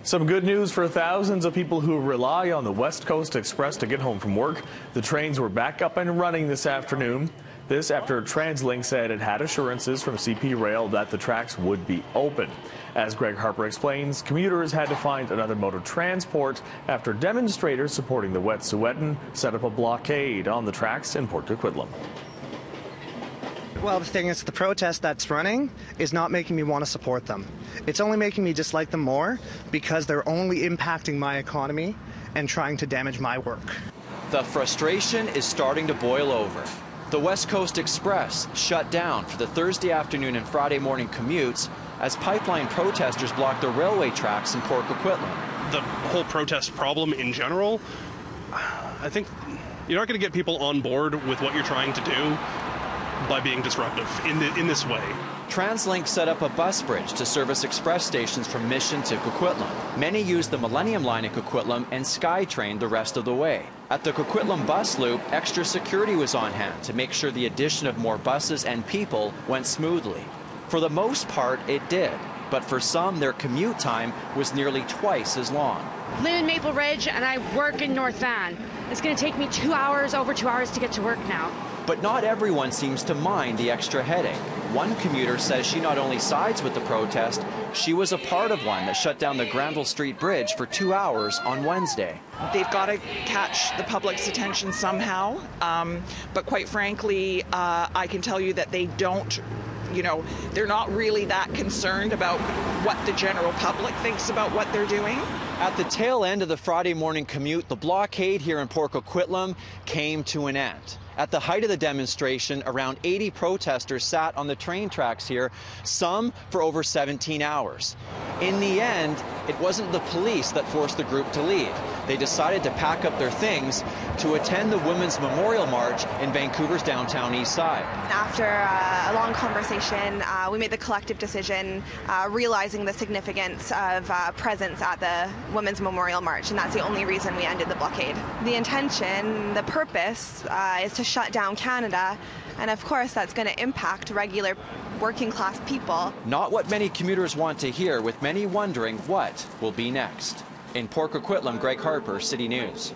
Some good news for thousands of people who rely on the West Coast Express to get home from work. The trains were back up and running this afternoon. This after TransLink said it had assurances from CP Rail that the tracks would be open. As Greg Harper explains, commuters had to find another mode of transport after demonstrators supporting the Wet'suwet'en set up a blockade on the tracks in Port Coquitlam. Well, the thing is, the protest that's running is not making me want to support them. It's only making me dislike them more because they're only impacting my economy and trying to damage my work. The frustration is starting to boil over. The West Coast Express shut down for the Thursday afternoon and Friday morning commutes as pipeline protesters blocked the railway tracks in Port Coquitlam. The whole protest problem in general, I think you're not going to get people on board with what you're trying to do by being disruptive in this way. TransLink set up a bus bridge to service express stations from Mission to Coquitlam. Many used the Millennium Line at Coquitlam and SkyTrain the rest of the way. At the Coquitlam bus loop, extra security was on hand to make sure the addition of more buses and people went smoothly. For the most part, it did, but for some, their commute time was nearly twice as long. I live in Maple Ridge and I work in North Van. It's going to take me 2 hours, over 2 hours to get to work now. But not everyone seems to mind the extra headache. One commuter says she not only sides with the protest, she was a part of one that shut down the Granville Street Bridge for 2 hours on Wednesday. They've got to catch the public's attention somehow, but quite frankly, I can tell you that they don't, they're not really that concerned about what the general public thinks about what they're doing. At the tail end of the Friday morning commute, the blockade here in Port Coquitlam came to an end. At the height of the demonstration, around 80 protesters sat on the train tracks here, some for over 17 hours. In the end, it wasn't the police that forced the group to leave. They decided to pack up their things to attend the Women's Memorial March in Vancouver's downtown east side. After a long conversation, we made the collective decision, realizing the significance of presence at the Women's Memorial March, and that's the only reason we ended the blockade. The intention, the purpose, is to shut down Canada, and of course that's going to impact regular working class people. Not what many commuters want to hear, with many wondering what will be next. In Port Coquitlam, Greg Harper, City News.